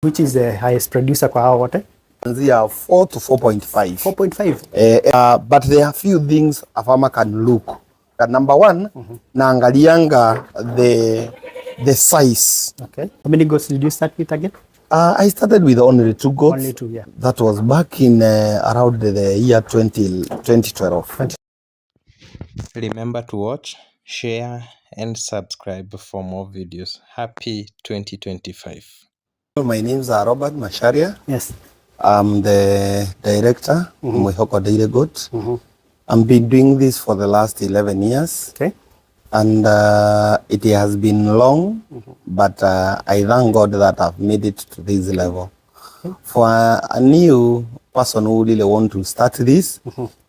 Which is the highest producer kwa hao wote? Kuanzia 4 to 4.5. 4.5. But there are few things a farmer can look. Number one, naangalianga the size. Okay. How many goats did you start with again? I started with only 2 goats. Only 2, yeah. That was back in around the year 2012. Remember to watch, share and subscribe for more videos. Happy 2025. My name is Robert Masharia. Yes. I'm the director, Mwihoko Goat. I've been doing this for the last 11 years. Okay. And it has been long, but I thank God that I've made it to this level. Okay. For a new person who really want to start this,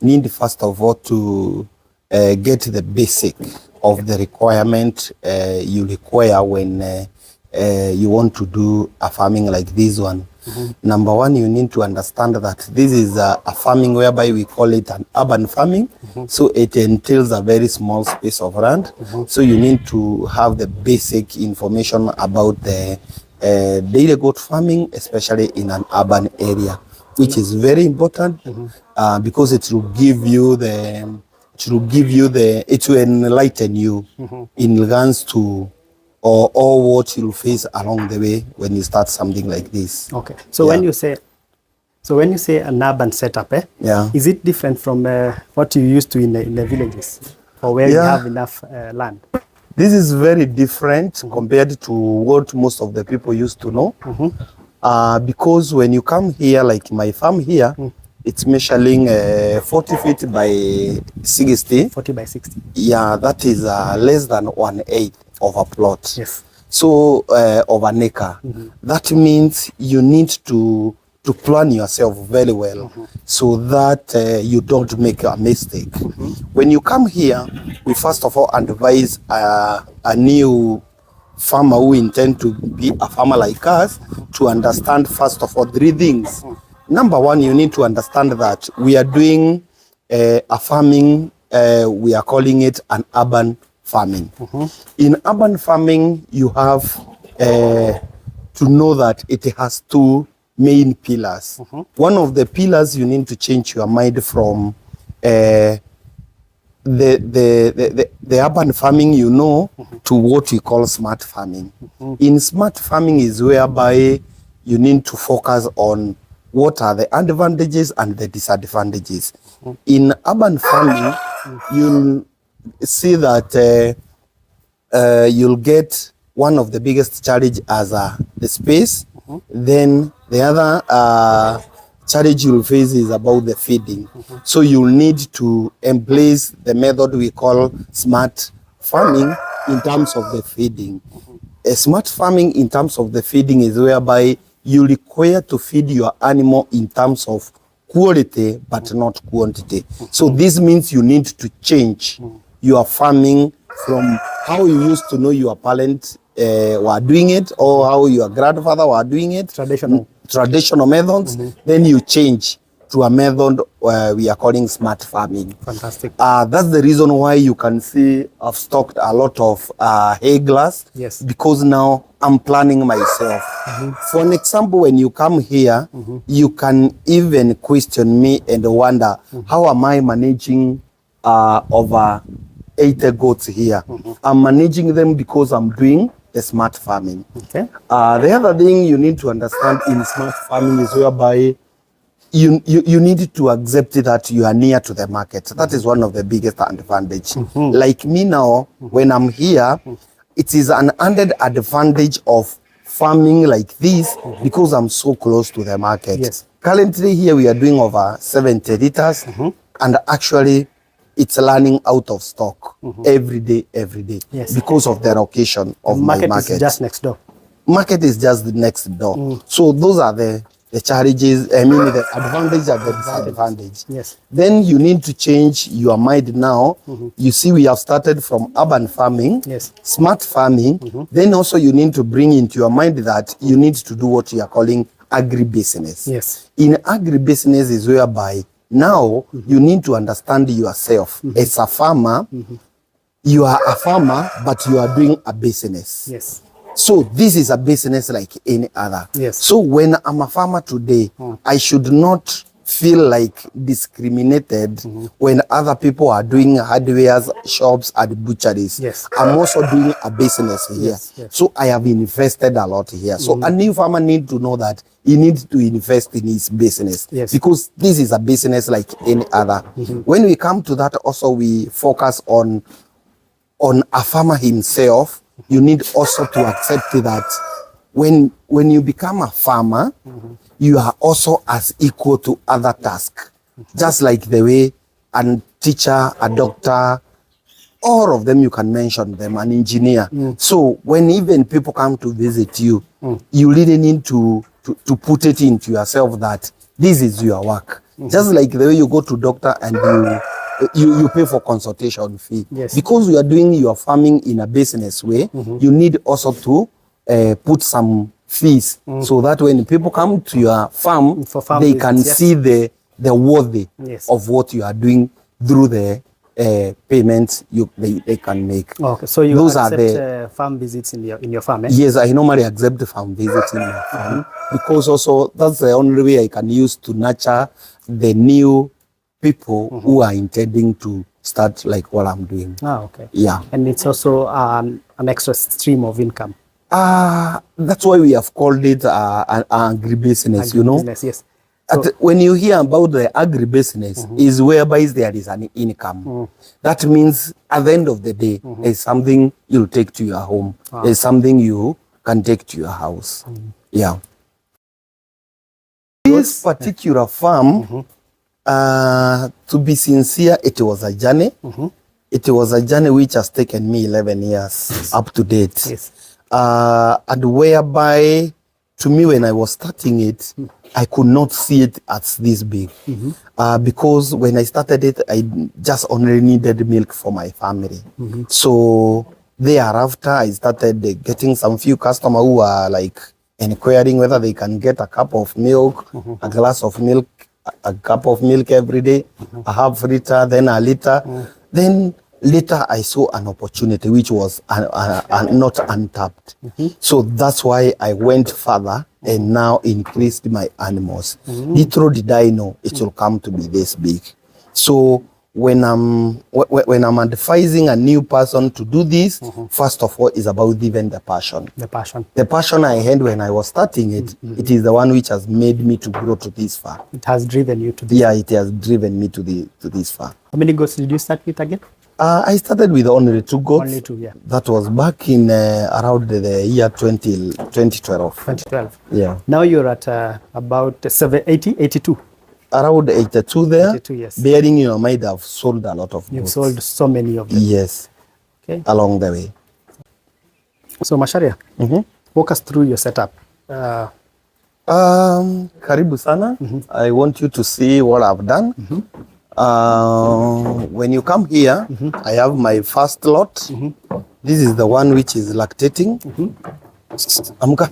need first of all to get the basic of the requirement you require when you want to do a farming like this one. Number one, you need to understand that this is a farming whereby we call it an urban farming. So it entails a very small space of land. So you need to have the basic information about the dairy goat farming, especially in an urban area, which is very important because it will give you it will enlighten you in regards to or what you'll face along the way when you start something like this. Okay. So when you say an urban setup, is it different from what you used to in the villages, or where you have enough land? This is very different compared to what most of the people used to know. Because when you come here, like my farm here, it's measuring 40 feet by 60. 40 by 60. Yeah, that is less than 1/8 of a plot. Yes. So of an acre. That means you need to plan yourself very well so that you don't make a mistake. When you come here, we first of all advise a new farmer who intend to be a farmer like us to understand first of all 3 things. Number one, you need to understand that we are doing a farming, we are calling it an urban farming. In urban farming, you have to know that it has 2 main pillars. One of the pillars, you need to change your mind from the urban farming, to what we call smart farming. In smart farming is whereby you need to focus on what are the advantages and the disadvantages. In urban farming, you'll see that you'll get one of the biggest challenge as the space. Then the other challenge you'll face is about the feeding. So you'll need to embrace the method we call smart farming in terms of the feeding. A smart farming in terms of the feeding is whereby you require to feed your animal in terms of quality but not quantity. So this means you need to change your farming from how you used to know your parents were doing it, or how your grandfather were doing it, traditional methods. Then you change to a method we are calling smart farming. Fantastic. That's the reason why you can see I've stocked a lot of hay glass. Yes. Because now I'm planning myself. For an example, when you come here, you can even question me and wonder, how am I managing over 80 goats here? I'm managing them because I'm doing the smart farming. Okay. The other thing you need to understand in smart farming is whereby you need to accept that you are near to the market. That is one of the biggest advantage. Like me now, when I'm here, it is an added advantage of farming like this because I'm so close to the market. Yes. Currently here we are doing over 70 liters and actually it's running out of stock every day Yes. because of the location of my market. Market is just next door. Market is just the next door. So those are the challenges, the advantage and the disadvantage. Yes. Then you need to change your mind now. You see, we have started from urban farming, Yes. smart farming. Then also you need to bring into your mind that you need to do what you are calling agribusiness. Yes. In agribusiness is whereby now you need to understand yourself as a farmer. You are a farmer, but you are doing a business. Yes. So this is a business like any other. Yes. So when I'm a farmer today, I should not feel like discriminated when other people are doing hardware shops and butcheries. Yes. I'm also doing a business here. Yes, yes. So I have invested a lot here. So a new farmer needs to know that he needs to invest in his business. Yes. Because this is a business like any other. When we come to that, also we focus on a farmer himself. You need also to accept that when you become a farmer, you are also as equal to other tasks. Just like the way a teacher, a doctor, all of them you can mention them, an engineer. So when even people come to visit you, you really need to put it into yourself that this is your work. Just like the way you go to doctor and you pay for consultation fee. Yes. Because you are doing your farming in a business way, you need also to put some fees so that when people come to your farm, they can see the worthy of what you are doing through the payments they can make. Okay, so you Those accept are the farm visits in your farm, eh? Yes, I normally accept the farm visits in my farm because also that's the only way I can use to nurture the new people who are intending to start like what I'm doing. Ah, okay. Yeah. And it's also an extra stream of income. That's why we have called it an agribusiness, you know. Agribusiness, yes. So, when you hear about the agribusiness, is whereby there is an income. That means at the end of the day, there's something you'll take to your home. There's something you can take to your house. Yeah. This particular farm, to be sincere, it was a journey. It was a journey which has taken me 11 years up to date. yes. And whereby, to me, when I was starting it, I could not see it as this big. Because when I started it, I just only needed milk for my family. So thereafter, I started getting some few customers who are like inquiring whether they can get a cup of milk, a glass of milk, a cup of milk every day, a half liter, then a liter. Then later I saw an opportunity which was not untapped. So that's why I went further and now increased my animals. Little did I know it will come to be this big. So when I'm advising a new person to do this, first of all is about even the passion. The passion. The passion I had when I was starting it, it is the one which has made me to grow to this far. It has driven you to this. Yeah, it has driven me to this far. How many goats did you start with again? I started with only 2 goats. Only 2, yeah. That was back in around the year 2012. 2012. Yeah. Now you're at about 82. Around 82 there. 82, yes. Bearing in your mind, I've sold a lot of goats. You've sold so many of them. Yes. Okay. Along the way. So Macharia, walk us through your setup. Karibu sana. I want you to see what I've done. When you come here, I have my first lot. This is the one which is lactating. Amka.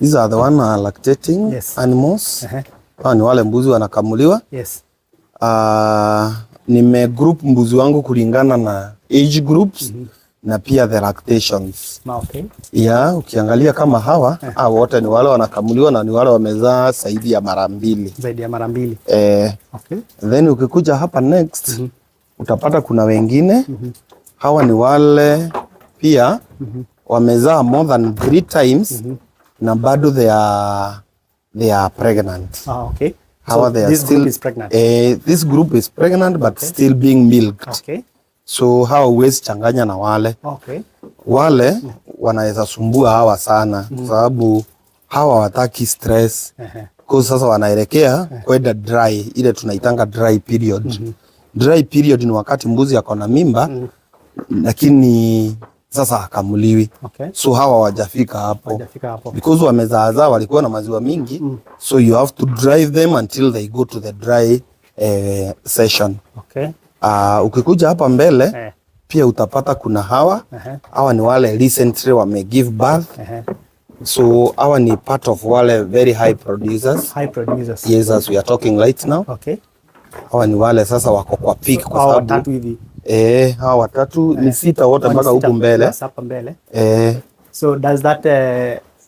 These are the one lactating animals. Ni wale mbuzi wanakamuliwa. Yes. Nime group mbuzi wangu kulingana na age groups na pia the lactations. Okay. Yeah, ukiangalia kama hawa wote ni wale wanakamuliwa na ni wale wamezaa zaidi ya mara 2. Zaidi ya mara 2. Okay. Then ukikuja hapa next utapata kuna wengine hawa ni wale pia wamezaa more than 3 times na bado they are pregnant. Okay. Hawa So they are this still, group is pregnant. This group is pregnant but still being milked. Okay. So hawa huwezi changanya na wale. Okay. Wale wanaweza sumbua hawa sana kwa sababu hawa hawataki stress. Kwa sasa wanaelekea kwenda dry, ile tunaitanga dry period. Dry period ni wakati mbuzi yako na mimba lakini sasa hakamuliwi. Okay. So hawa hawajafika hapo. Hawajafika hapo. Because wamezaa walikuwa na maziwa mingi. So you have to drive them until they go to the dry session. Okay. Ukikuja hapa mbele pia utapata kuna hawa. Hawa ni wale recently wame give birth. So hawa ni part of wale very high producers. High producers. Yes, as we are talking right now. Okay. Hawa ni wale sasa wako kwa peak kwa sababu Hawa watatu ni sita wote mpaka huku mbele. Hapa mbele. So does that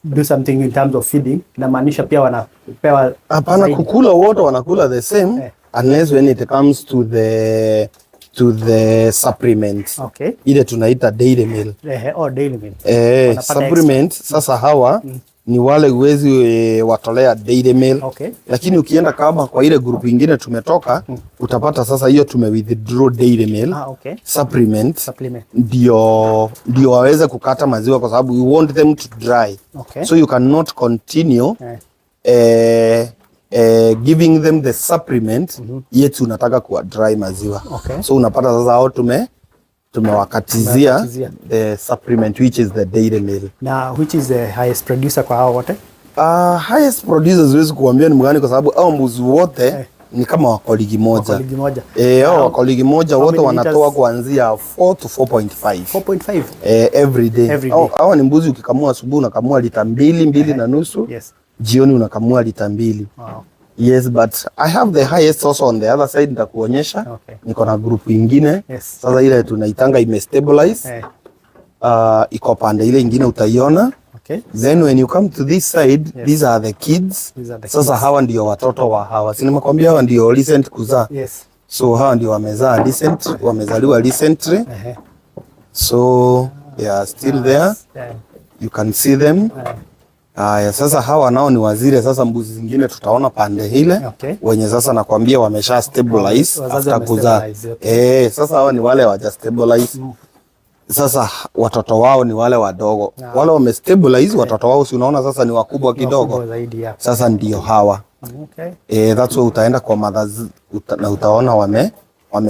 do something in terms of feeding? Inamaanisha pia wanapewa? Hapana, kukula wote wanakula the same unless when it comes to the supplement. Okay. Ile tunaita dairy meal. Dairy meal. Supplement sasa hawa ni wale uwezi watolea dairy meal. Okay. Lakini ukienda kama kwa ile group nyingine tumetoka, utapata sasa hiyo tume withdraw dairy meal. Okay. Supplement. Ndio waweze kukata maziwa kwa sababu we want them to dry. Okay. So you cannot continue giving them the supplement yet unataka kuwa dry maziwa. Okay. So unapata sasa hao tumewakatizia the supplement which is the dairy meal. Na which is the highest producer kwa hao wote? Highest producers siwezi kuambia ni mgani kwa sababu hao mbuzi wote ni kama wako ligi moja. Hao wako ligi moja wote wanatoa kuanzia 4 to 4.5. 4.5 every day. Hao ni mbuzi ukikamua asubuhi unakamua lita 2 na nusu. Yes. Jioni unakamua lita 2. Wow. Yes, but I have the highest also on the other side nitakuonyesha. Okay. Niko na group nyingine. Yes. Sasa ile tunaitanga imestabilize. Iko pande ile nyingine utaiona. Okay. Then when you come to this side, these are the kids. Sasa hawa ndio watoto wa hawa. Si nimekwambia hawa ndio recent kuzaa. Yes. So hawa ndio wamezaliwa recently. So they are still there. You can see them. Sasa hawa nao ni wazire. Sasa mbuzi zingine tutaona pande ile. Okay. Wenye sasa nakwambia wamesha stabilize after kuzaa. Sasa hawa ni wale waja stabilize. Sasa watoto wao ni wale wadogo. Wale wame stabilize watoto wao si unaona sasa ni wakubwa kidogo. Sasa ndio hawa. Okay. That's why utaenda kwa mothers na utaona wame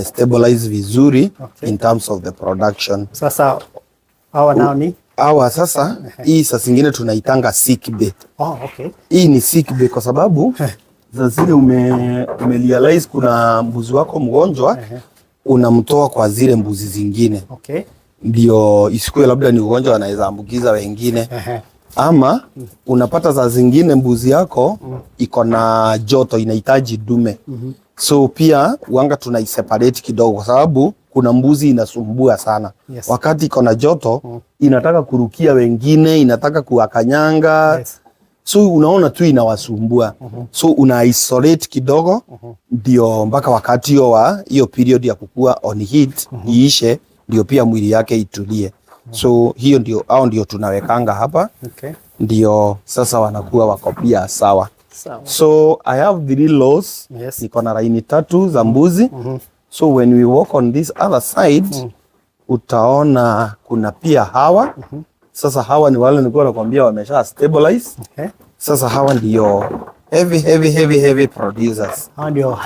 stabilize vizuri in terms of the production. Sasa hawa nao ni hawa sasa hii saa zingine tunaitanga sick bay. Okay. Hii ni sick bay kwa sababu za zile ume realize kuna mbuzi wako mgonjwa unamtoa kwa zile mbuzi zingine. Okay. Ndio isikue labda ni ugonjwa anaweza ambukiza wengine. Ama unapata za zingine mbuzi yako iko na joto inahitaji dume. So pia wanga tunaiseparate kidogo kwa sababu kuna mbuzi inasumbua sana. Yes. Wakati iko na joto inataka kurukia wengine, inataka kuwakanyanga. Yes. So unaona tu inawasumbua. So una isolate kidogo ndio mpaka wakati hiyo period ya kukua on heat iishe ndio pia mwili yake itulie. So hiyo ndio tunawekanga hapa. Okay. Ndio sasa wanakuwa wako pia sawa. So I have 3 lots. Yes. Niko na laini 3 za mbuzi. So when we walk on this other side utaona kuna pia hawa. Sasa hawa ni wale nilikuwa nakwambia wamesha stabilize. Okay. Sasa hawa ndio heavy producers. Hawa ndio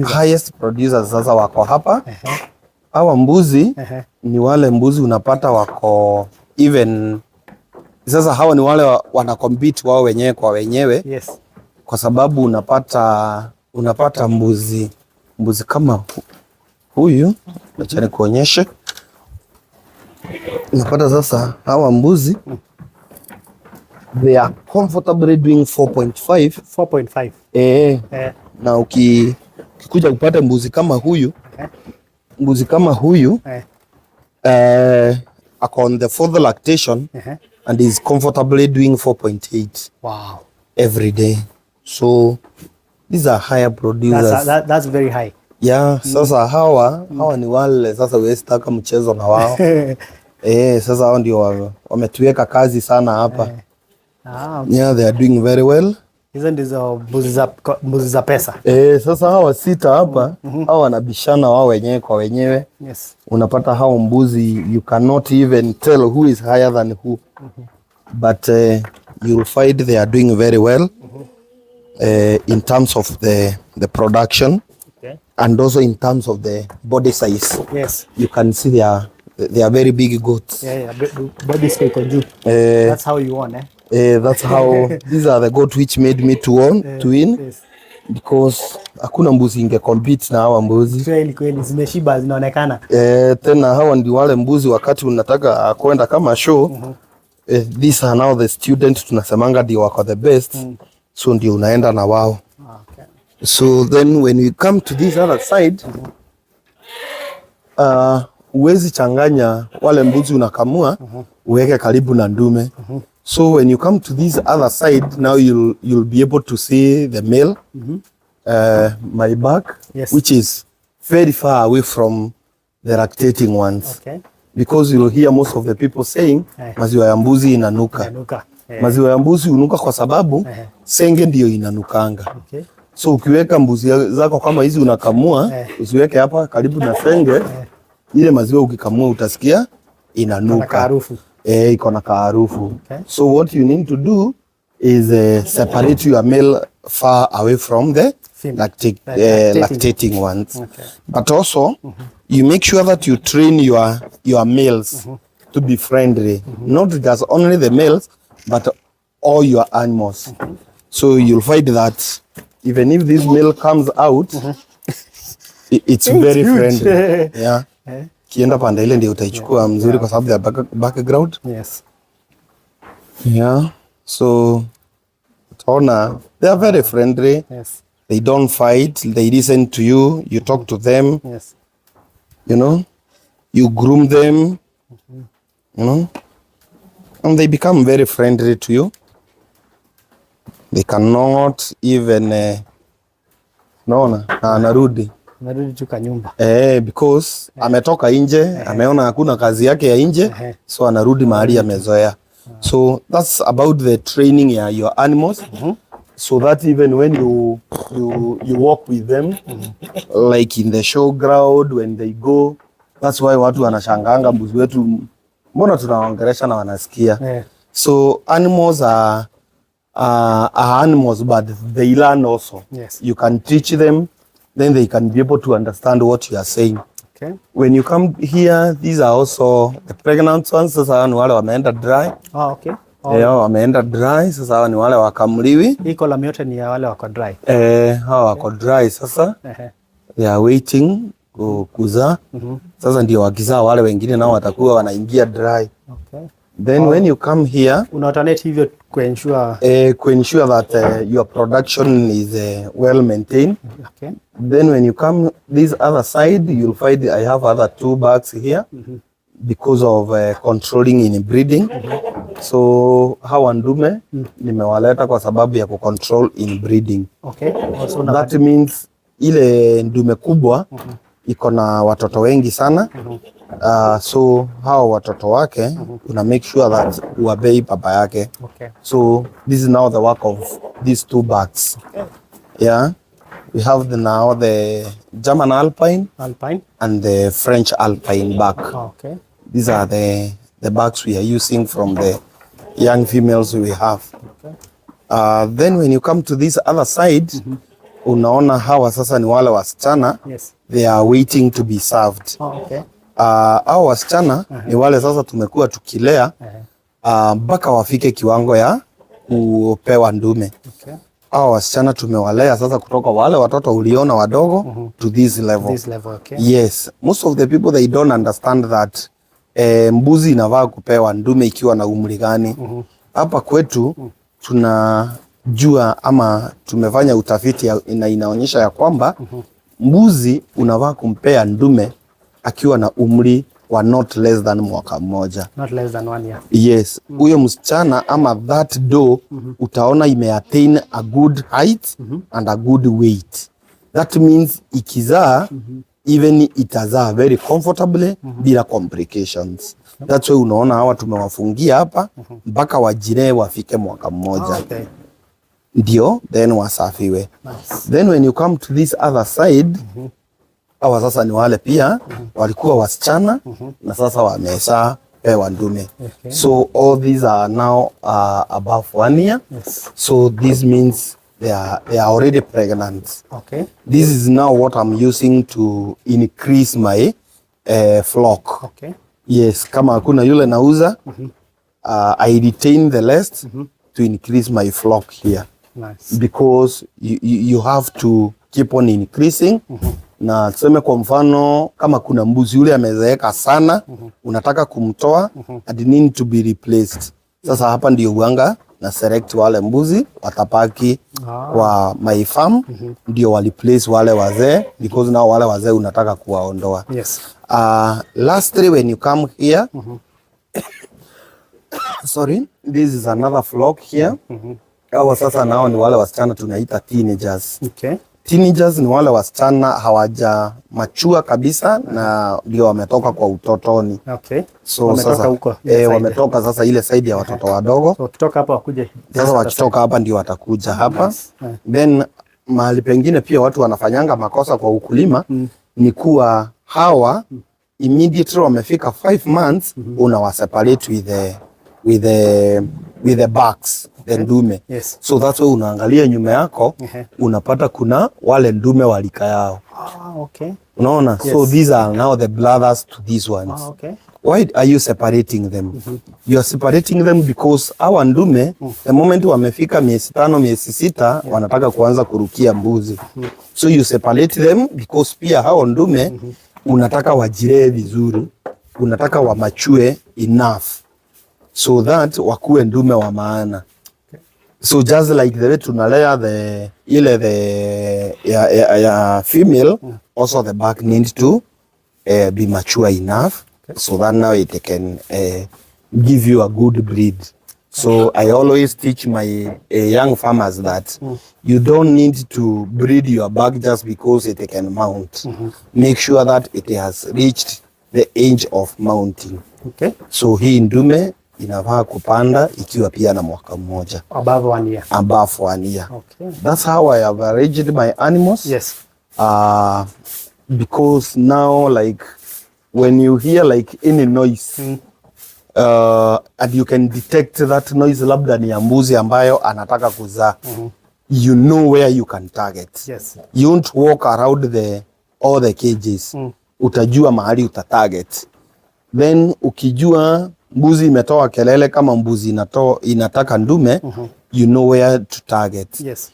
highest producers sasa wako hapa. Hawa mbuzi ni wale mbuzi unapata wako even. Sasa hawa ni wale wana compete wao wenyewe kwa wenyewe. Yes. Kwa sababu unapata mbuzi kama huyu, acha nikuonyeshe. Unapata sasa hawa mbuzi they are comfortably doing 4.5. Na ukikuja kupata mbuzi kama huyu ako on the 4th lactation and is comfortably doing 4.8. Wow. Every day. So these are higher producers. That's very high. Yeah, sasa hawa ni wale sasa huwezi taka mchezo na wao. Sasa hao ndio wametuweka kazi sana hapa. Okay. Yeah, they are doing very well. Hizo ndizo mbuzi za pesa. Sasa hawa sita hapa, hawa wanabishana wao wenyewe kwa wenyewe. Yes. Unapata hao mbuzi you cannot even tell who is higher than who. But you'll find they are doing very well in terms of the production. Okay. And also in terms of the body size. Yes. You can see they are very big goats. Yeah. Body size on you. That's how you want, that's how these are the goats which made me to win. Yes. Because hakuna mbuzi inge compete na hawa mbuzi. Kweli zimeshiba zinaonekana. Tena hawa ndio wale mbuzi wakati unataka kwenda kama show. These are now the students tunasemanga ndio wako the best. So ndio unaenda na wao. Okay. So then when we come to this other side, Uwezi changanya wale mbuzi unakamua uweke karibu na ndume. So when you come to this other side, now you'll be able to see the male, my back, which is very far away from the lactating ones. Okay. Because you'll hear most of the people saying maziwa ya mbuzi inanuka. Maziwa ya mbuzi unuka kwa sababu senge ndio inanukanga. Okay. So ukiweka mbuzi zako kama hizi unakamua, usiweke hapa karibu na senge. Ile maziwa ukikamua utasikia inanuka. Iko na harufu. Okay. So what you need to do is separate your male far away from the lactating ones. Okay. But also you make sure that you train your males to be friendly. Not just only the males, but all your animals. So you'll find that even if this male comes out, it's very friendly. Yeah. Kienda pande ile ndio utaichukua mzuri kwa sababu ya background. Yes. Yeah. So utaona they are very friendly. Yes. They don't fight. They listen to you. You talk to them. Yes. You know, you groom them. You know, and they become very friendly to you. They cannot even naona anarudi tu nyumba. Because ametoka nje, ameona hakuna kazi yake ya nje, so anarudi mahali amezoea. So that's about the training ya your animals. So that even when you walk with them, like in the showground when they go, that's why watu wanashanganga mbuzi wetu mbona tunaongelesha na wanasikia. So animals are animals, but they learn also. Yes. You can teach them, then they can be able to understand what you are saying. Okay. When you come here, these are also the pregnant ones. Sasa ni wale wameenda dry. Okay. Wameenda dry. Sasa ni wale wakamuliwi. Hii column yote ni ya wale wako dry. Hao wako dry sasa. They are waiting kuzaa. Sasa ndio wakizaa wale wengine nao watakuwa wanaingia dry. Okay. Then when you come here, alternate hivyo ensure that your production is well maintained. Okay. Then when you come this other side, you'll find I have other 2 bags here because of controlling in breeding. So hawa ndume nimewaleta kwa sababu ya control in breeding. Okay. Also that means ile ndume kubwa iko na watoto wengi sana. So hao watoto wake una make sure that uabei baba yake. Okay. So this is now the work of these 2 bags. Okay. Yeah. We have now the German Alpine and the French Alpine bag. Okay. These are the bags we are using from the young females we have. Okay. Then when you come to this other side, unaona hawa sasa ni wale wasichana. Yes. They are waiting to be served. Okay. Hao wasichana ni wale sasa tumekuwa tukilea mpaka wafike kiwango ya kupewa ndume. Okay. Hao wasichana tumewalea sasa kutoka wale watoto uliona wadogo to this level. This level, okay. Yes. Most of the people they don't understand that mbuzi inavaa kupewa ndume ikiwa na umri gani. Hapa kwetu tunajua ama tumefanya utafiti inaonyesha ya kwamba mbuzi unavaa kumpea ndume akiwa na umri wa not less than mwaka mmoja. Not less than 1 year. Yes. Huyo msichana ama that doe utaona imeattain a good height and a good weight. That means ikizaa even itazaa very comfortably bila complications. That's why unaona hawa tumewafungia hapa mpaka wajire wafike mwaka mmoja. Okay. Ndio then wasafiwe. Nice. Then when you come to this other side, hawa sasa ni wale pia walikuwa wasichana na sasa wamesha pewa ndume. Okay. So all these are now above 1 year. Yes. So this means they are already pregnant. Okay. This is now what I'm using to increase my flock. Okay. Yes, kama hakuna yule nauza, I retain the rest to increase my flock here. Nice. Because you have to keep on increasing. Na tuseme kwa mfano kama kuna mbuzi yule amezeeka sana, unataka kumtoa, and need to be replaced. Sasa hapa ndio uanga na select wale mbuzi watapaki kwa my farm, ndio wali place wale wazee, because now wale wazee unataka kuwaondoa. Yes. Lastly, when you come here, sorry, this is another flock here. Hawa sasa nao ni wale wasichana tunaita teenagers. Okay. Teenagers ni wale wasichana hawaja machua kabisa na ndio wametoka kwa utotoni. Okay. So wametoka sasa huko, wametoka sasa ile side ya watoto wadogo. So wakitoka hapa wakuje. Sasa wakitoka hapa ndio watakuja hapa. Then mahali pengine pia watu wanafanyanga makosa kwa ukulima ni kuwa hawa immediately wamefika 5 months unawaseparate with the bucks, the ndume. Yes. So that's why unaangalia nyuma yako unapata kuna wale ndume walika yao. Okay. Unaona? Yes. So these are now the brothers to these ones. Okay. Why are you separating them? You are separating them because our ndume the moment wamefika miezi 5 miezi 6 wanataka kuanza kurukia mbuzi. So you separate them because pia hao ndume unataka wajilee vizuri, unataka wamachue enough so that wakuwe ndume wa maana. So just like the way tunalea the female, also the back needs to be mature enough so that now it can give you a good breed. So I always teach my young farmers that you don't need to breed your back just because it can mount. Make sure that it has reached the age of mounting. Okay. So hii ndume inafaa kupanda ikiwa pia na mwaka mmoja. Above 1 year. Above 1 year. Okay. That's how I have arranged my animals. Yes. Because now like when you hear like any noise and you can detect that noise labda ni mbuzi ambayo anataka kuzaa, you know where you can target. Yes. You won't walk around all the cages. Utajua mahali utatarget. Then ukijua mbuzi imetoa kelele kama mbuzi inataka ndume, you know where to target. Yes.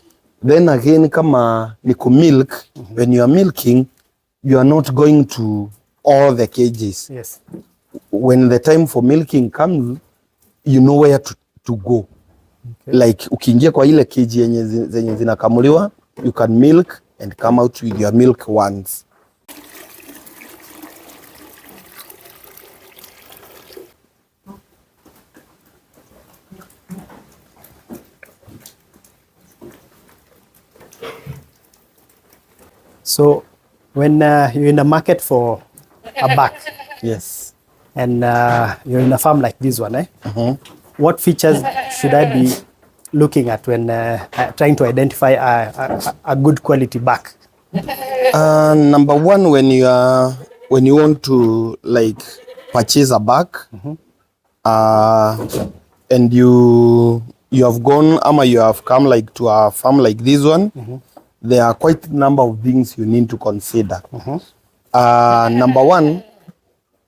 Then again kama ni milk, when you are milking, you are not going to all the cages. Yes. When the time for milking comes, you know where to go. Okay. Like ukiingia kwa ile cage zenye zinakamuliwa, you can milk and come out with your milk once. So when you're in a market for a buck, yes, and you're in a farm like this one, what features should I be looking at when trying to identify a good quality buck? Number one, when you want to like purchase a buck, and you have gone ama you have come like to a farm like this one, there are quite a number of things you need to consider. Number one,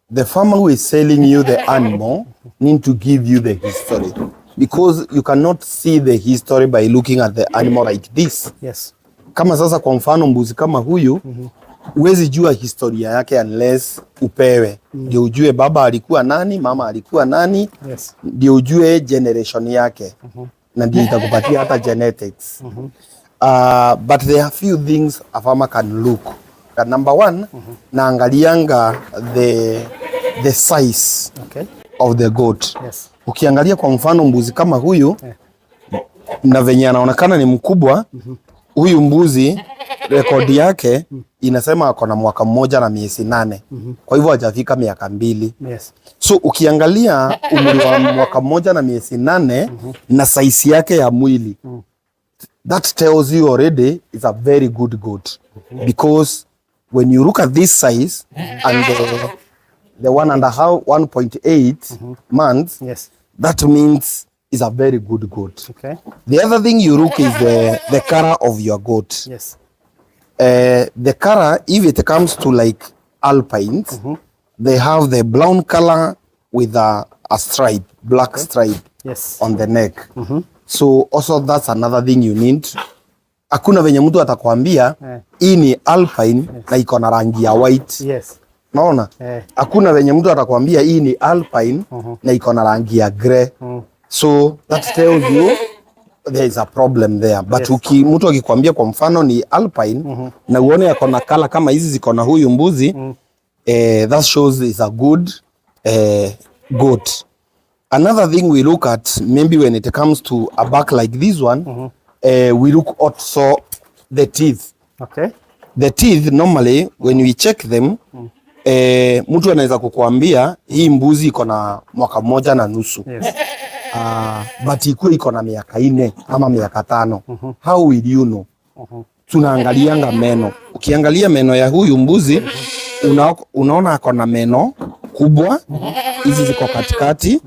the farmer who is selling you the animal need to give you the history, because you cannot see the history by looking at the animal like this. Yes. Kama sasa kwa mfano mbuzi kama huyu, huwezi jua historia yake unless upewe. Ndio ujue baba alikuwa nani, mama alikuwa nani. Yes. Ndio ujue generation yake. Na ndio itakupatia hata genetics. But there are few things a farmer can look. Number one, naangalianga the size of the goat. Yes. Ukiangalia kwa mfano mbuzi kama huyu, na venye anaonekana ni mkubwa, huyu mbuzi rekodi yake inasema ako na mwaka mmoja na miezi 8. Kwa hivyo hajafika miaka 2. Yes. So ukiangalia umri wa mwaka mmoja na miezi 8 na size yake ya mwili, that tells you already it's a very good goat. Because when you look at this size and the 1.8 months, yes, that means it's a very good goat. Okay. The other thing you look is the color of your goat. Yes. The color, if it comes to like alpines, they have the brown color with a stripe, black stripe, yes, on the neck. So also that's another thing you need. Hakuna venye mtu atakwambia hii ni alpine na iko na rangi ya white. Yes. Naona? Hakuna venye mtu atakwambia hii ni alpine na iko na rangi ya grey. So that tells you there is a problem there. But mtu akikwambia kwa mfano ni alpine na uone yako na kala kama hizi ziko na huyu mbuzi, that shows is a good goat. Another thing we look at, maybe when it comes to a back like this one, we look also the teeth. Okay. The teeth normally when we check them, mtu anaweza kukuambia hii mbuzi iko na mwaka mmoja na nusu. Yes. But iko na miaka 4 ama miaka 5. How will you know? Tunaangalianga meno. Ukiangalia meno ya huyu mbuzi, unaona ako na meno kubwa, hizi ziko katikati,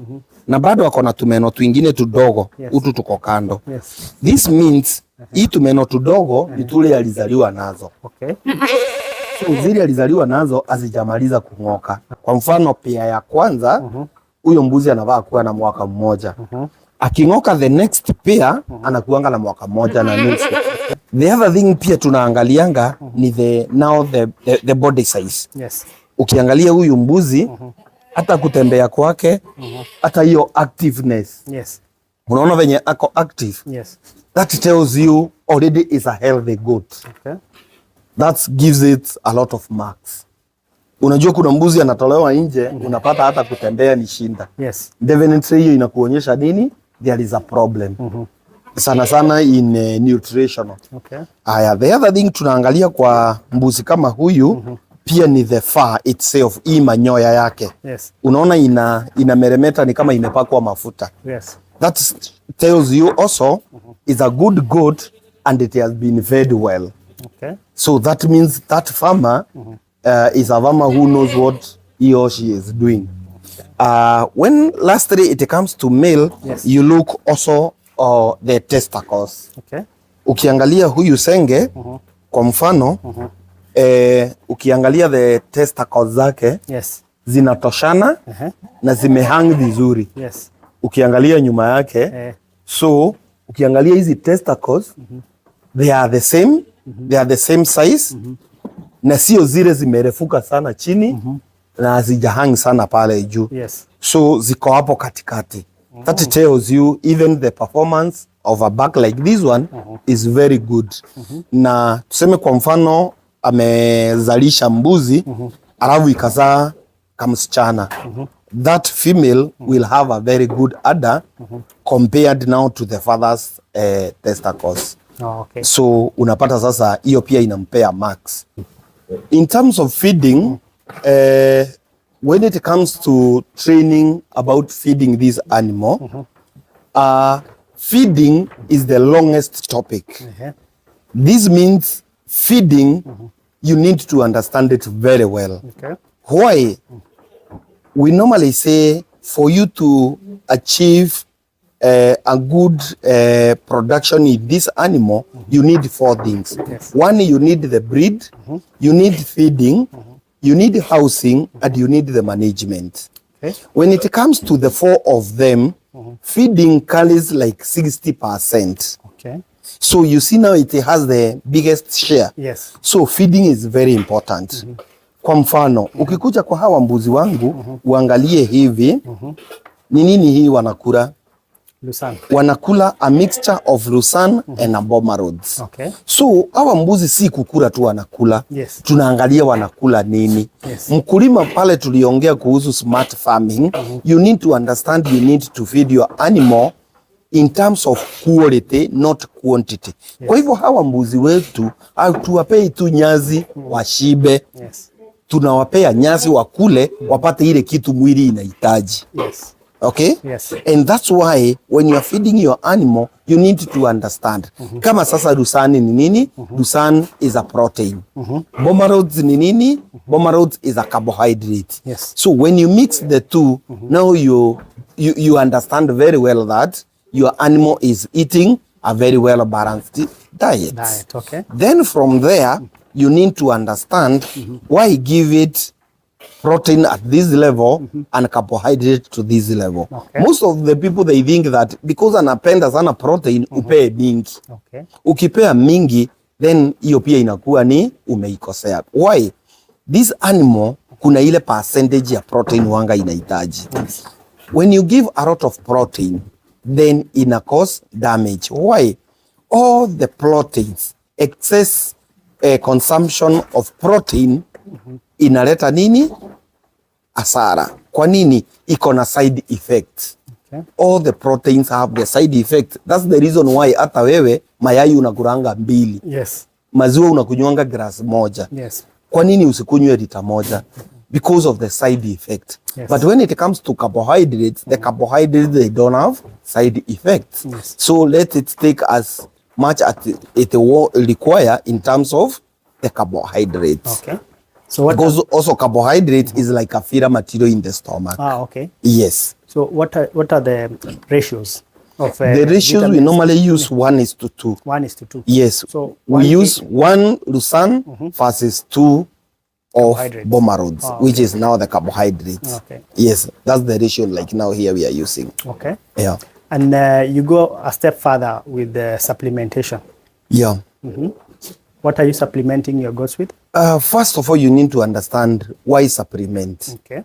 na bado ako na tumeno twingine tudogo, utu tuko kando. Yes. This means hii tumeno tudogo ni tule alizaliwa nazo. Okay. So zile alizaliwa nazo azijamaliza kung'oka. Kwa mfano pia ya kwanza, huyo mbuzi anavaa kuwa na mwaka mmoja. Aking'oka the next pair anakuanga na mwaka mmoja na nusu. The other thing pia tunaangalianga ni the body size. Yes. Ukiangalia huyu mbuzi hata kutembea kwake, hata hiyo activeness. Yes. Unaona venye ako active. Yes. That tells you already is a healthy goat. Okay. That gives it a lot of marks. Unajua kuna mbuzi anatolewa nje, unapata hata kutembea ni shinda. Yes. Definitely hiyo inakuonyesha nini? There is a problem. Sana sana in nutritional. Okay. Aya, the other thing tunaangalia kwa mbuzi kama huyu, pia ni the fur itself, hii manyoya yake. Yes. Unaona inameremeta ni kama imepakwa mafuta. Yes. That tells you also is a good goat and it has been fed well. Okay. So that means that farmer is a farmer who knows what he or she is doing. When lastly it comes to male, you look also the testicles. Okay. Ukiangalia huyu senge, kwa mfano, ukiangalia the testicles zake, zinatoshana na zimehang vizuri. Yes. Ukiangalia nyuma yake, so ukiangalia hizi testicles, they are the same, they are the same size, na sio zile zimerefuka sana chini, na hazijahang sana pale juu. Yes. So ziko hapo katikati. That tells you even the performance of a back like this one is very good. Na tuseme kwa mfano amezalisha mbuzi, alafu ikazaa kamsichana. That female will have a very good udder compared now to the father's testicles. Oh, okay. So unapata sasa hiyo pia inampea marks. In terms of feeding, when it comes to training about feeding this animal, feeding is the longest topic. This means feeding, you need to understand it very well. Okay. Why? We normally say for you to achieve a good production in this animal, you need 4 things. Yes. One, you need the breed, you need feeding, you need housing, and you need the management. Okay. When it comes to the 4 of them, feeding carries like 60%. Okay. So you see now it has the biggest share. Yes. So feeding is very important. Kwa mfano, ukikuja kwa hawa mbuzi wangu, uangalie hivi, ni nini hii wanakula? Lucerne. Wanakula a mixture of Lucerne and Boma rods. Okay. So hawa mbuzi si kukula tu wanakula. Yes. Tunaangalia wanakula nini. Yes. Mkulima pale tuliongea kuhusu smart farming, you need to understand you need to feed your animal in terms of quality, not quantity. Yes. Kwa hivyo hawa mbuzi wetu, tuwapei tu nyazi washibe. Yes. Tunawapea nyasi wakule, wapate ile kitu mwili inahitaji. Yes. Okay? Yes. And that's why when you are feeding your animal, you need to understand. Kama sasa Lucerne ni nini? Lucerne is a protein. Boma rods ni nini? Boma rods is a carbohydrate. Yes. So when you mix the two, now you understand very well that your animal is eating a very well balanced diet. Okay. Then from there, you need to understand why give it protein at this level and carbohydrate to this level. Okay. Most of the people, they think that because anapenda sana protein, upee mingi. Okay. Ukipea mingi, then hiyo pia inakuwa ni umeikosea. Why? This animal, kuna ile percentage ya protein wanga inahitaji. Yes. When you give a lot of protein, then ina cause damage. Why? All the proteins, excess consumption of protein inaleta nini? Asara. Kwa nini? Iko na side effect. Okay. All the proteins have the side effect. That's the reason why hata wewe mayai unakuranga 2. Yes. Maziwa unakunywanga glass moja. Yes. Kwa nini usikunywe lita moja? Because of the side effect. Yes. But when it comes to carbohydrates, the carbohydrates, they don't have side effects. Yes. So let it take as much as it require in terms of the carbohydrates. Okay. So what because also carbohydrate is like a filler material in the stomach. Ah, okay. Yes. So what are the ratios of the ratios vitamins? We normally use 1:2. 1:2. Yes. So we use 1 Lucerne versus 2 of Bomarods, which is now the carbohydrates. Okay. Yes, that's the ratio like now here we are using. Okay. Yeah. And you go a step further with the supplementation. Yeah. What are you supplementing your goats with? First of all, you need to understand why supplement. Okay.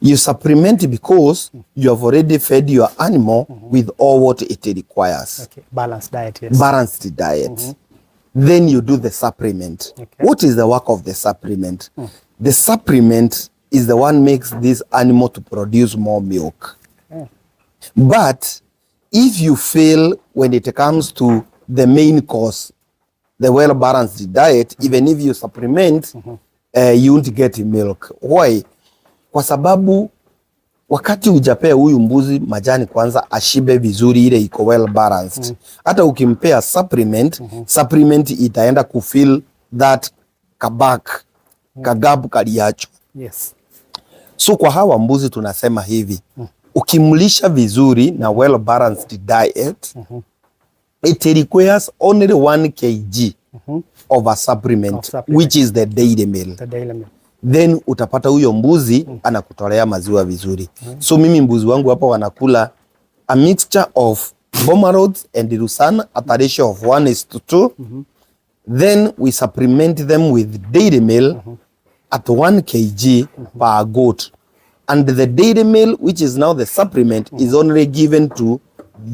You supplement because you have already fed your animal with all what it requires. Okay. Balanced diet, yes. Balanced diet. Then you do the supplement. Okay. What is the work of the supplement? The supplement is the one makes this animal to produce more milk. Okay. But if you fail when it comes to the main course, the well-balanced diet, even if you supplement, you won't get milk. Why? Kwa sababu wakati ujapea huyu mbuzi majani kwanza ashibe vizuri ile iko well balanced. Hata ukimpea supplement, supplement itaenda kufill that kabak, kagabu kaliacho. Yes. So kwa hawa mbuzi tunasema hivi, ukimlisha vizuri na well balanced diet, it requires only 1 kg of a supplement, which is the dairy meal. The dairy meal. Then utapata huyo mbuzi anakutolea maziwa vizuri. So mimi mbuzi wangu hapa wanakula a mixture of Bomarods and Lucerne at a ratio of 1:2. Then we supplement them with dairy meal at 1 kg per goat. And the dairy meal, which is now the supplement, is only given to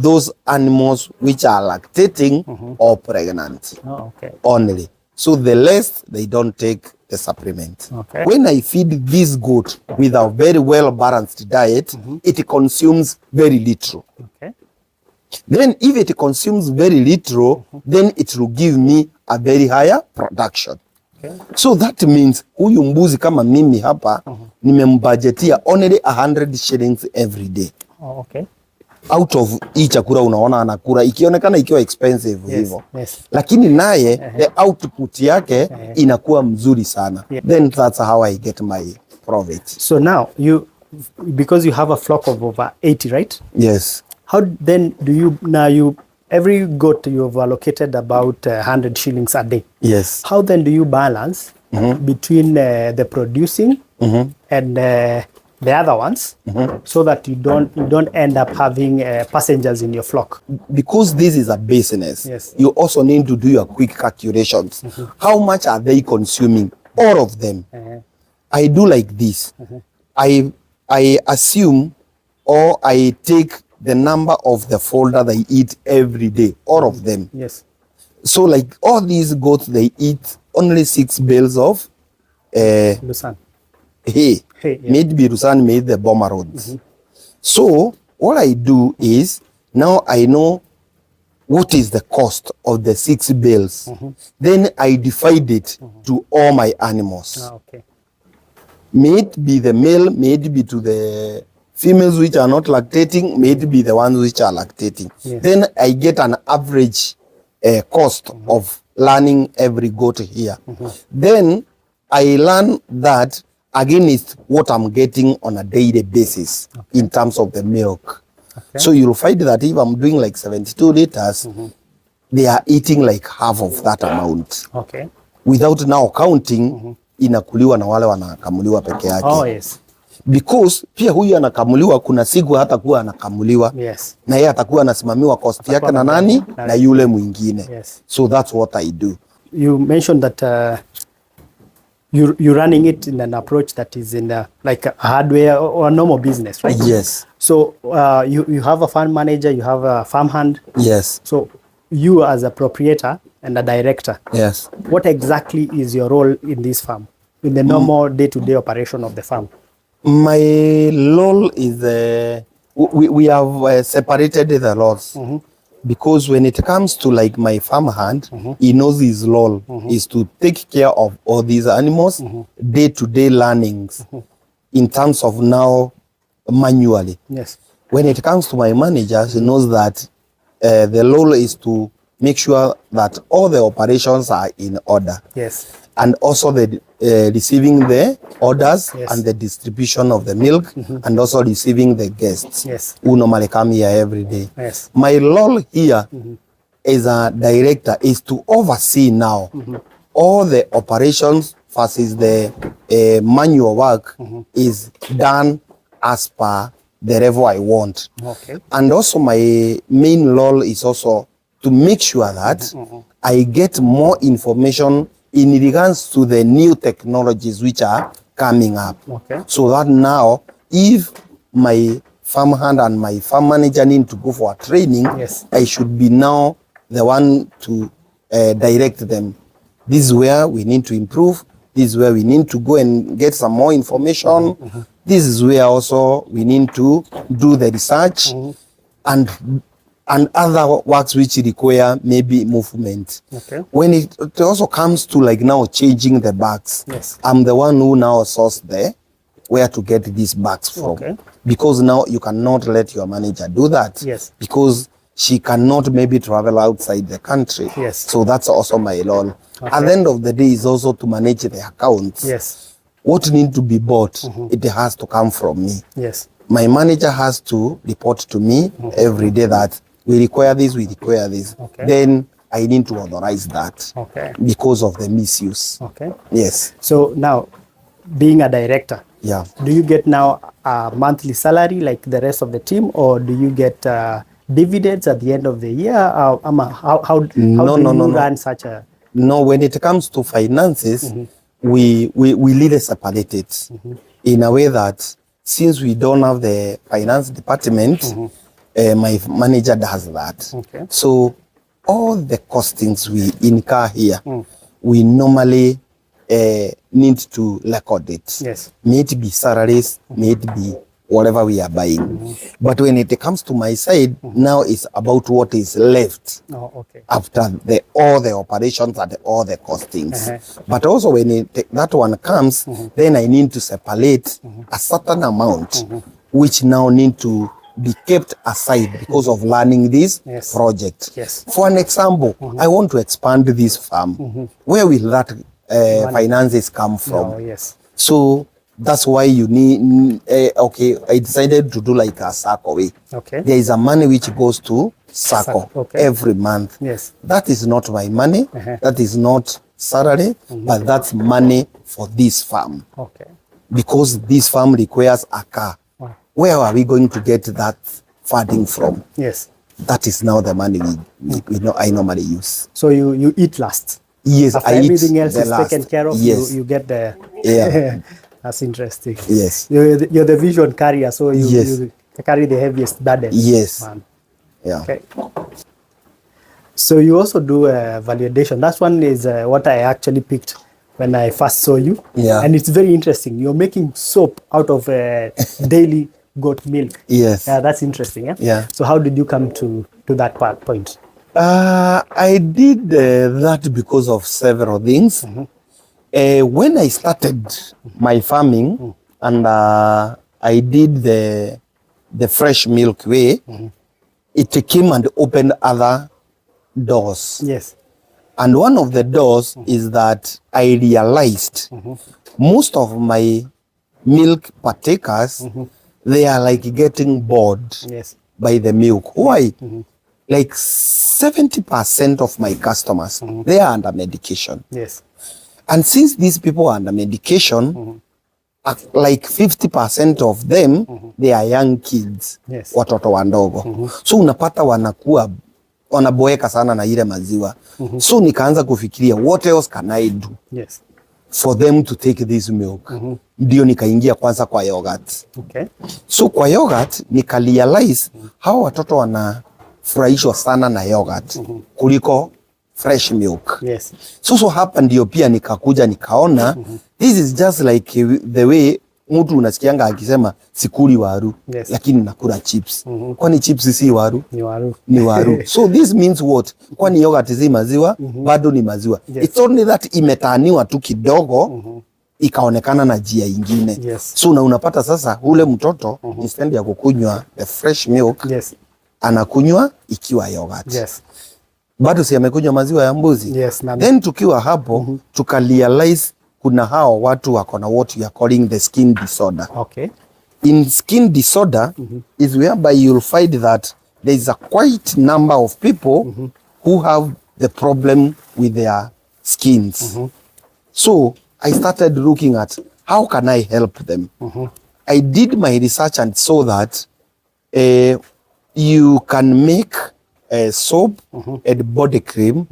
those animals which are lactating or pregnant. Oh, okay. Only. So the less, they don't take the supplement. Okay. When I feed this goat with a very well balanced diet, it consumes very little. Okay. Then if it consumes very little, then it will give me a very higher production. Okay. So that means huyu mbuzi kama mimi hapa nimembudgetia only 100 shillings every day. Oh, okay. Out of hii chakula unaona anakula ikionekana ikiwa expensive hivyo. Yes. Lakini naye the output yake inakuwa mzuri sana. Then that's how I get my profit. So now because you have a flock of over 80, right? Yes. How then do you every goat you have allocated about 100 shillings a day? Yes. How then do you balance between the producing and the other ones, so that you don't end up having passengers in your flock? Because this is a business, yes, you also need to do your quick calculations. How much are they consuming? All of them. I do like this. I assume, or I take the number of the food that they eat every day, all of them. Yes. So like all these goats, they eat only 6 bales of Lucerne. Hay. Made be Lucerne, made the Bomarods. So what I do is, now I know what is the cost of the 6 bales. Then I divide it to all my animals. Ah, okay. May it be the male, may it be to the females which are not lactating, may it be the ones which are lactating. Yes. Then I get an average cost of learning every goat here. Then I learn that against what I'm getting on a daily basis in terms of the milk. Okay. So you'll find that if I'm doing like 72 liters, they are eating like half of that amount. Okay. Without now counting, inakuliwa na wale wanakamuliwa peke yake. Oh, yes. Because pia huyu anakamuliwa, kuna siku hata kuwa anakamuliwa. Yes. Na yeye atakuwa anasimamiwa cost yake na nani? Na yule mwingine. Yes. So that's what I do. You mentioned that you're running it in an approach that is in like a hardware or a normal business, right? Yes. So you have a farm manager, you have a farm hand. Yes. So you as a proprietor and a director, Yes. what exactly is your role in this farm, in the normal day-to-day operation of the farm? My role is we have separated the roles because when it comes to like my farm hand, he knows his role is to take care of all these animals, day-to-day learnings in terms of now manually. Yes. When it comes to my manager, he knows that the role is to make sure that all the operations are in order. Yes. And also the receiving the orders Yes. and the distribution of the milk and also receiving the guests Yes. who normally come here every day. Yes. My role here as a director is to oversee now all the operations versus the manual work is done as per the level I want. Okay. And also my main role is also to make sure that I get more information in regards to the new technologies which are coming up. Okay. So that now, if my farm hand and my farm manager need to go for a training, Yes. I should be now the one to direct them. This is where we need to improve. This is where we need to go and get some more information. This is where also we need to do the research and other works which require maybe movement. Okay. When it also comes to like now changing the bags, Yes. I'm the one who now source where to get these bags from. Okay. Because now you cannot let your manager do that. Yes. Because she cannot maybe travel outside the country. Yes. So that's also my role. Okay. At the end of the day is also to manage the accounts. Yes. What need to be bought, it has to come from me. Yes. My manager has to report to me every day that we require this, we require this. Okay. Then I need to authorize that Okay. because of the misuse. Okay. Yes. So now, being a director, Yeah. do you get now a monthly salary like the rest of the team, or do you get dividends at the end of the year? How do you run such a? No, when it comes to finances, we lead a separate it in a way that since we don't have the finance department, my manager does that. Okay. So all the costings we incur here, we normally need to record it. Yes. May it be salaries, may it be whatever we are buying. But when it comes to my side, now it's about what is left Oh, okay. after all the operations and all the costings. But also when that one comes, then I need to separate a certain amount, which now need to be kept aside because of learning this Yes. project. Yes. For an example, I want to expand this farm. Where will that finances come from? Oh, yes. So that's why you need, okay, I decided to do like a SACCO way. Okay. There is a money which goes to SACCO Okay. every month. Yes. That is not my money. That is not salary, but that's money for this farm. Okay. Because this farm requires a car. Wow. Where are we going to get that funding from? Yes. That is now the money we know I normally use. So you eat last. Yes, After I eat everything else the is last. taken care of, Yes. you get the. Yeah. That's interesting. Yes. You're the vision carrier, so Yes. you carry the heaviest burden. Yes. Man. Yeah. Okay. So you also do validation. That one is what I actually picked when I first saw you. Yeah. And it's very interesting. You're making soap out of daily goat milk. Yes. Yeah, that's interesting. Yeah. Yeah. So how did you come to that point? I did that because of several things. When I started my farming and I did the fresh milk way, it came and opened other doors. Yes. And one of the doors is that I realized most of my milk partakers, they are like getting bored Yes. by the milk. Why? Like 70% of my customers, they are under medication. Yes. And since these people are under medication, like 50% of them, they are young kids, Yes. watoto wandogo. So unapata wanaboeka sana na ile maziwa. So nikaanza kufikiria, what else can I do? Yes. for them to take this milk. Ndio nikaingia kwanza kwa yogurt. Okay. So kwa yogurt nika realize hawa watoto wanafurahishwa sana na yogurt kuliko fresh milk. Yes. So hapa ndio pia nikakuja nikaona this is just like the way mtu unasikianga akisema sikuli waru, yes, lakini nakula chips. Kwani chips si waru? Ni waru. Ni waru. So this means what? Kwani yogurt si maziwa? Bado ni maziwa. Yes. It's only that imetaniwa tu kidogo ikaonekana na jia ingine. Yes. So na unapata sasa ule mtoto instead ya kukunywa the fresh milk, yes, anakunywa ikiwa yogurt. Yes. Bado si amekunywa maziwa ya mbuzi. Yes, then tukiwa hapo tukarealize kuna hao watu wako na what we are calling the skin disorder. Okay. In skin disorder is whereby you'll find that there is a quite number of people who have the problem with their skins. So I started looking at how can I help them. I did my research and saw that you can make soap and body cream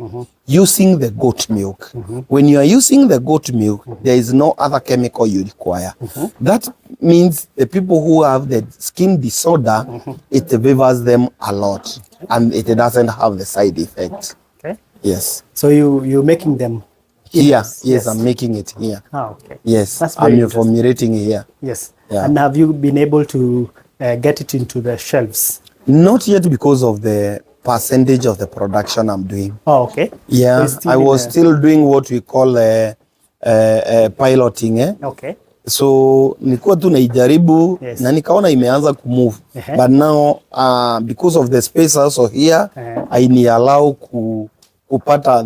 using the goat milk. When you are using the goat milk, there is no other chemical you require. That means the people who have the skin disorder, it favors them a lot and it doesn't have the side effects. Okay. Yes. So you're making them here? Yes, I'm making it here. Ah, okay. Yes, That's very I'm formulating here. Yes. Yeah. And have you been able to get it into the shelves? Not yet because of the percentage of the production I'm doing. Oh, okay. Yeah, So I was still doing what we call piloting. Okay. So nilikuwa tu naijaribu, yes, na nikaona imeanza kumove. But now because of the space also here, I need allow kupata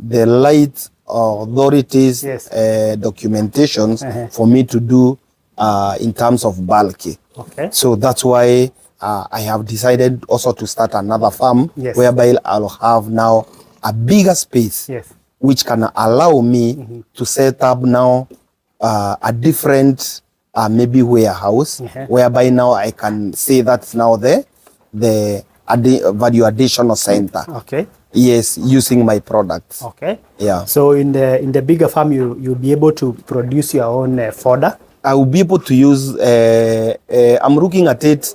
the light authorities, yes, documentations for me to do in terms of bulky. Okay. So that's why I have decided also to start another farm, yes, whereby I'll have now a bigger space, yes, which can allow me to set up now a different maybe warehouse, whereby now I can say that's now the value additional center. Okay. Yes, using my products. Okay. Yeah. So in the bigger farm, you'll be able to produce your own fodder. I will be able to use. I'm looking at it.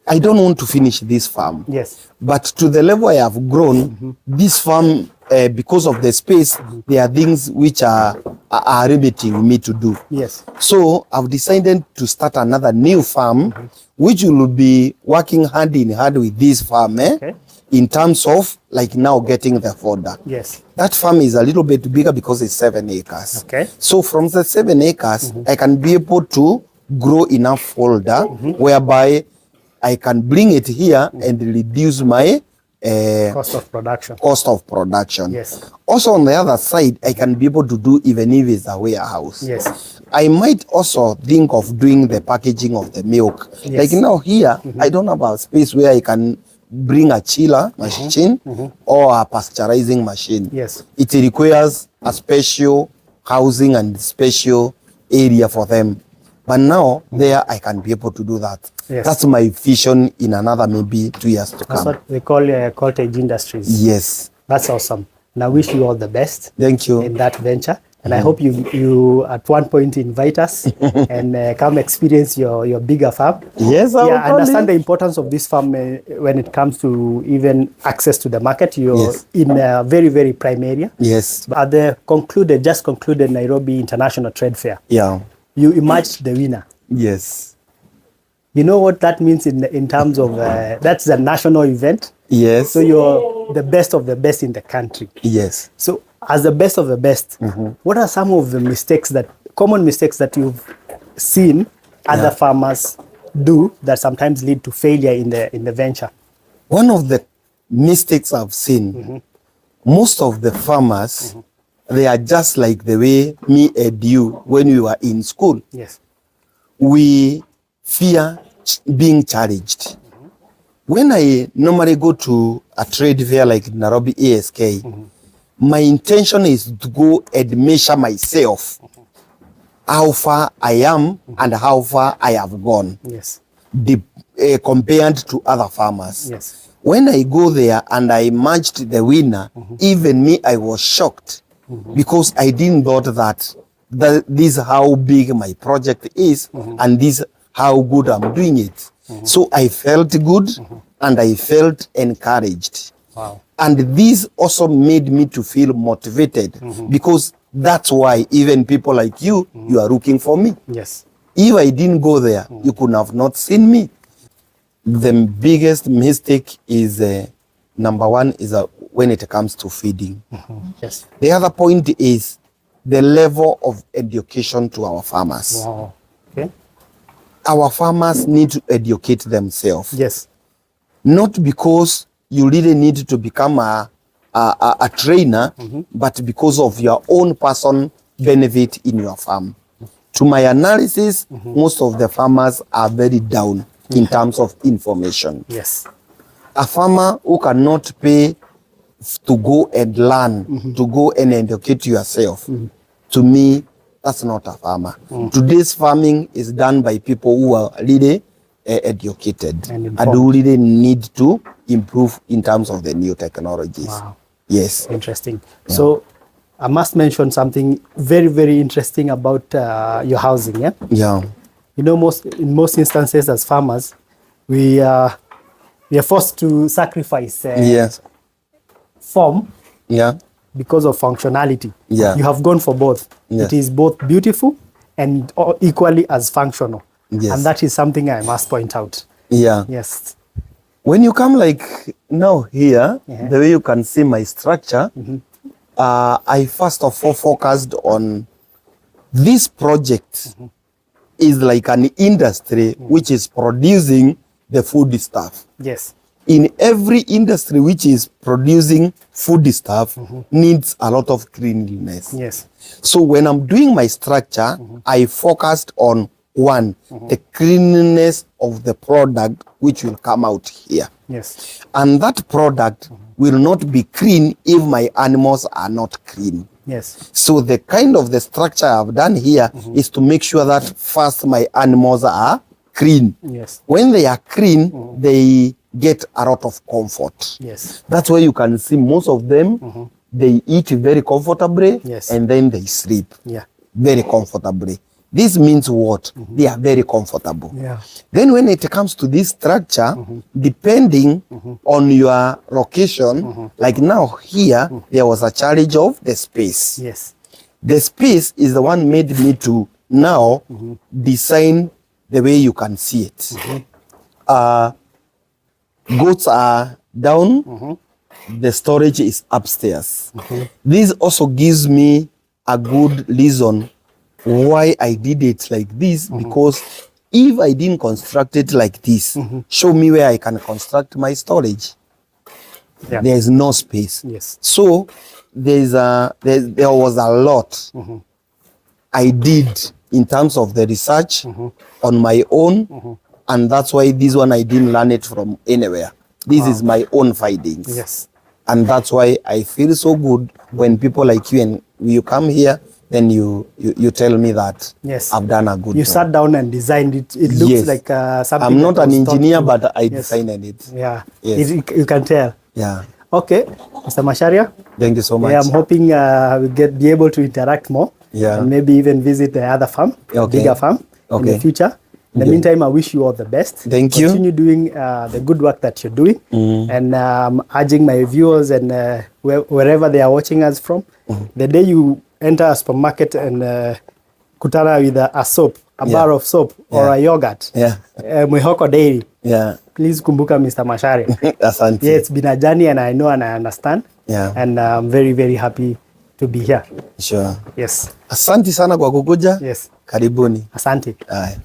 I don't want to finish this farm. Yes. But to the level I have grown, this farm, because of the space, there are things which are limiting me to do. Yes. So I've decided to start another new farm, which will be working hand in hand with this farm, Okay. in terms of like now getting the fodder. Yes. That farm is a little bit bigger because it's 7 acres. Okay. So from the 7 acres, I can be able to grow enough fodder whereby I can bring it here and reduce my Cost of production. cost of production. Yes. Also on the other side, I can be able to do even if it's a warehouse. Yes. I might also think of doing the packaging of the milk. Yes. Like now here, I don't have a space where I can bring a chiller machine or a pasteurizing machine. Yes. It requires a special housing and special area for them. But now there I can be able to do that. Yes. That's my vision in another maybe 2 years to That's come. what we call cottage industries. Yes. That's awesome. And I wish you all the best. Thank you. In that venture. And I hope you at one point invite us and come experience your bigger farm. Yes, I will I understand the importance of this farm when it comes to even access to the market. You're Yes. in a very, very prime area. Yes. At the just concluded Nairobi International Trade Fair, Yeah. you emerged the winner. Yes. You know what that means in terms of, that's a national event. Yes. So you're the best of the best in the country. Yes. So as the best of the best, what are some of the common mistakes that you've seen other farmers do that sometimes lead to failure in the venture? One of the mistakes I've seen, most of the farmers, they are just like the way me and you when we were in school. Yes. We fear being challenged. When I normally go to a trade fair like Nairobi ASK, my intention is to go and measure myself, how far I am and how far I have gone, Yes. compared to other farmers. Yes. When I go there and I matched the winner, even me, I was shocked because I didn't thought that this how big my project is and this how good I'm doing it. So I felt good and I felt encouraged. Wow. And this also made me to feel motivated because that's why even people like you, you are looking for me. Yes. If I didn't go there, you could have not seen me. The biggest mistake is, number one, is when it comes to feeding. Yes. The other point is the level of education to our farmers. Wow. Okay. Our farmers need to educate themselves. Yes. Not because you really need to become a trainer, but because of your own personal benefit in your farm. To my analysis, most of the farmers are very down in terms of information. Yes. A farmer who cannot pay to go and learn, to go and educate yourself, to me, that's not a farmer. Today's farming is done by people who are really educated and who really need to improve in terms of the new technologies. Wow. Yes. Interesting. Yeah. So I must mention something very, very interesting about your housing. Yeah. Yeah. You know, in most instances as farmers, we are forced to sacrifice yes. form. Yeah. Because of functionality. Yeah. You have gone for both. Yeah. It is both beautiful and equally as functional. Yes. And that is something I must point out. Yeah. Yes. When you come like now here, the way you can see my structure, I first of all focused on this project is like an industry which is producing the food stuff. Yes. In every industry which is producing food stuff needs a lot of cleanliness. Yes. So when I'm doing my structure, I focused on one, the cleanliness of the product which will come out here. Yes. And that product will not be clean if my animals are not clean. Yes. So the kind of the structure I've done here is to make sure that first my animals are clean. Yes. When they are clean, they get a lot of comfort. Yes. That's why you can see most of them, they eat very comfortably, yes. and then they sleep very comfortably. This means what? They are very comfortable. Yeah. Then when it comes to this structure, depending on your location, like now here, there was a challenge of the space. Yes. The space is the one made me to now design the way you can see it. Goats are down, the storage is upstairs. This also gives me a good reason why I did it like this, because if I didn't construct it like this, show me where I can construct my storage. Yeah. There is no space. Yes. So there was a lot I did in terms of the research on my own, and that's why this one I didn't learn it from anywhere. This is my own findings. Yes. And that's why I feel so good when people like you and you come here, then you tell me that I've done a good job. You sat down and designed it. It looks like something. I'm not an engineer, but I designed it. Yeah. Yes. You can tell. Yeah. Okay, Mr. Masharia. Thank you so much. Yeah, I'm hoping we'll be able to interact more. Yeah. And maybe even visit the other farm, bigger farm in the future. In the meantime, I wish you all the best. Thank you. Continue doing the good work that you're doing. And urging my viewers and wherever they are watching us from, the day you enter a supermarket and kutana with a soap, a bar of soap or a yogurt, Mwihoko Dairy, please kumbuka Mr. Masharia. Asante. Yeah, it's been a journey and I know and I understand. Yeah. And I'm very, very happy to be here. Sure. Yes. Asante sana kwa kukuja. Yes. Karibuni. Asante. Aye.